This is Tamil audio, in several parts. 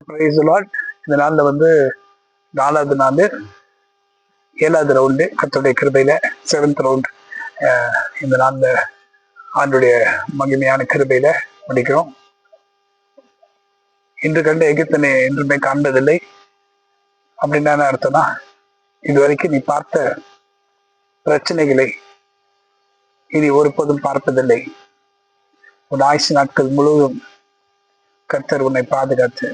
Praise the Lord. இந்த நாள்ல 4வது நாள் 7வது ரவுண்டு கர்த்தருடைய கிருபையில 7th ரவுண்ட் இந்த நாள்ல ஆண்டுடைய மகிமையான கிருபையில முடிக்கிறோம். இன்று கண்ட எகிப்தனை என்றுமே காண்பதில்லை அப்படின்னா என்ன அர்த்தம்னா, இதுவரைக்கும் நீ பார்த்த பிரச்சனைகளை இனி ஒருபோதும் பார்ப்பதில்லை. உன் ஆயுசு நாட்கள் முழுவதும் கர்த்தர் உன்னை பாதுகாத்து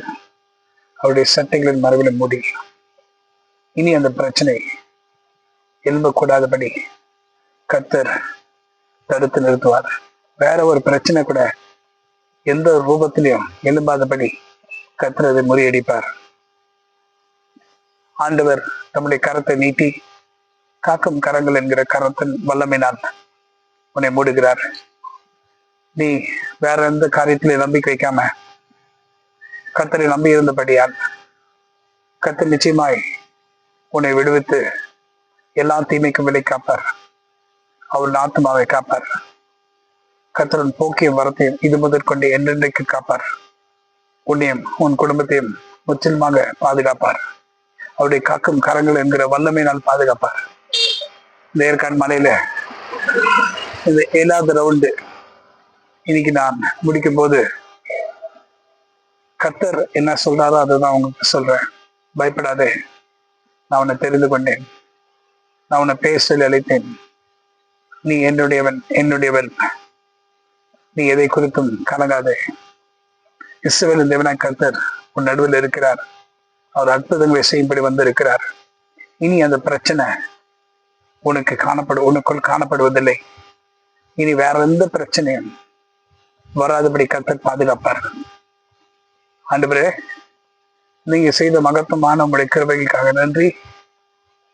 அவருடைய சட்டைகளின் மரபில மூடி இனி அந்த பிரச்சனை எழும்பக்கூடாதபடி கர்த்தர் தடுத்து நிறுத்துவார். வேற ஒரு பிரச்சனை கூட எந்த ஒரு ரூபத்திலையும் எழும்பாதபடி கர்த்தர் அதை முறியடிப்பார். ஆண்டவர் தம்முடைய கரத்தை நீட்டி காக்கும் கரங்கள் என்கிற கரத்தின் வல்லமையினால் உன்னை மூடுகிறார். நீ வேற எந்த காரியத்திலையும் நம்பிக்கை வைக்காம கர்த்தரை நம்பி இருந்தபடியால் கர்த்தர் நிச்சயமாய் உன்னை விடுவித்து எல்லா தீமைக்கும் விலை காப்பார். அவர் ஆத்மாவை காப்பார். கர்த்தரின் போக்கியும் வரத்தையும் இது முதற்கொண்டு என்றென்றைக்கு காப்பார். உன்னையும் உன் குடும்பத்தையும் முற்றிலுமாக பாதுகாப்பார். அவருடைய காக்கும் கரங்கள் என்கிற வல்லமையினால் பாதுகாப்பார். இந்த ஏற்காடு மலையில இந்த 7வது ரவுண்டு இன்னைக்கு நான் முடிக்கும் போது கர்த்தர் என்ன சொல்றாரோ அதுதான் உங்களுக்கு சொல்றேன். பயப்படாதே, நான் உன்னை தெரிந்து கொண்டேன், நான் உன்னை பேசல் அழைத்தேன், நீ என்னுடையவன், நீ எதை குறித்தும் கலங்காதே. இஸ்ரவேலின் தேவனாய் கர்த்தர் உன் நடுவில் இருக்கிறார். அவர் அற்புதங்களை செய்யும்படி வந்திருக்கிறார். இனி அந்த பிரச்சனை உனக்குள் காணப்படுவதில்லை. இனி வேற எந்த பிரச்சனையும் வராதபடி கர்த்தர் பாதுகாப்பார். ஆண்டவரே, நீங்க செய்த மகத்துவமான உங்களுடைய கிருபைகளுக்காக நன்றி,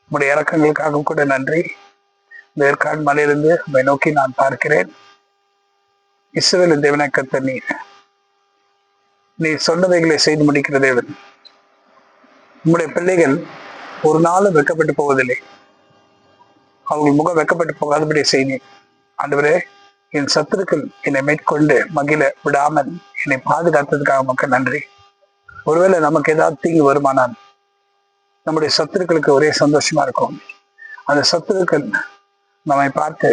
உங்களுடைய இறக்கங்களுக்காக கூட நன்றி. இந்த ஏற்காடு மலையிலிருந்து உங்களை நோக்கி நான் பார்க்கிறேன். இஸ்ரவேலின் தேவனாய் கர்த்தர் நீ சொன்னவைகளை செய்து முடிக்கிற தேவன். உங்களுடைய பிள்ளைகள் ஒரு நாளும் வெக்கப்பட்டு போவதில்லை. அவங்க முகம் வெக்கப்பட்டு போகாதபடி செய்தேன். ஆண்டவரே, என் சத்துருக்கள் என்னை மேற்கொண்டு மகிழ விடாமல் என்னை பாதுகாத்ததுக்காக மக்கள் நன்றி. ஒருவேளை நமக்கு ஏதாவது தீங்கு வருமானால் நம்முடைய சத்துருக்களுக்கு ஒரே சந்தோஷமா இருக்கும். அந்த சத்துருக்கள் நம்மை பார்த்து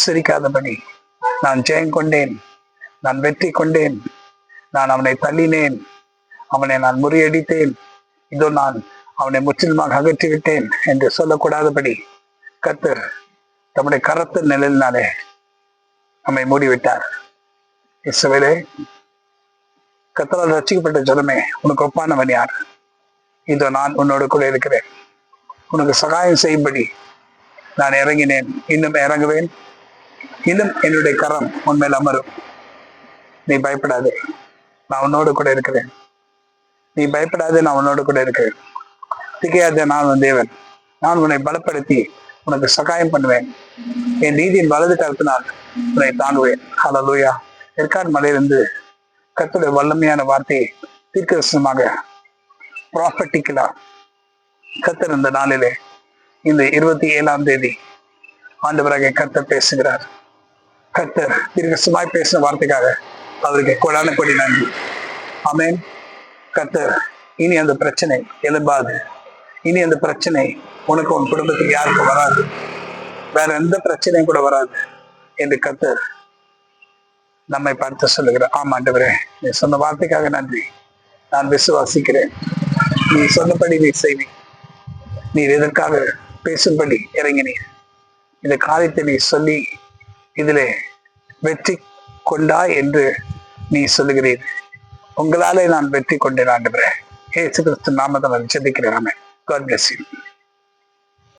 சிரிக்காதபடி, நான் ஜெயம் கொண்டேன், நான் வெற்றி கொண்டேன், நான் அவனை தள்ளினேன், அவனை நான் முறியடித்தேன், இதோ நான் அவனை முற்றிலுமாக அகற்றிவிட்டேன் என்று சொல்லக்கூடாதபடி கர்த்தர் தம்முடைய கரத்தின் நிழலினாலே நம்மை மூடிவிட்டார். இஸ்ரவேலே, கர்த்தரால் ரட்சிக்கப்பட்ட ஜனமே, உனக்கு ஒப்பானவன் யார்? இதோ நான் உன்னோடு கூட இருக்கிறேன். உனக்கு சகாயம் செய்யும்படி நான் இறங்கினேன், இன்னும் இறங்குவேன், இன்னும் என்னுடைய கரம் உன்மேல் அமரும். நீ பயப்படாதே, நான் உன்னோடு கூட இருக்கிறேன். நீ பயப்படாதே, நான் உன்னோடு கூட இருக்கிறேன். திகையாதே, நான் உன் தேவன். நான் உன்னை பலப்படுத்தி உனக்கு சகாயம் பண்ணுவேன். என் நீதியின் வலது கருத்தினால் உன்னை தாங்குவேன். ஹல்லேலூயா. ஏற்காடு மலையிலிருந்து கர்த்தருடைய வல்லமையான வார்த்தையை தீர்க்கதரிசனமாக ப்ராஃபட்டிக்கலா கர்த்தர் இந்த நாளிலே இந்த 27ஆம் தேதி ஆண்டவராக கர்த்தர் பேசுகிறார். கர்த்தர் தீர்க்கதரிசனமாய் பேசின வார்த்தைக்காக அவருக்கு கொடான கொடி நன்றி. ஆமென். கர்த்தர் இனி அந்த பிரச்சனை எழும்பாது. இனி அந்த பிரச்சனை உனக்கு உன் குடும்பத்துக்கு யாருக்கும் வராது. வேற எந்த பிரச்சனையும் கூட வராது என்று கர்த்தர் நம்மை பார்த்து சொல்லுகிறார். ஆமா ஆண்டவரே, நீ சொன்ன வார்த்தைக்காக நன்றி. நான் விசுவாசிக்கிறேன். நீ சொன்னபடி நீ செய்வி. நீர் எதற்காக பேசும்படி இறங்கினீர். இந்த காரியத்தை நீ சொல்லி இதிலே வெற்றி கொண்டாய் என்று நீ சொல்லுகிறீர். உங்களாலே நான் வெற்றி கொண்டேன் ஆண்டவரே. இயேசு கிறிஸ்து நாமத்தில் ஜெபிக்கிறேன். ஆமென். God bless you.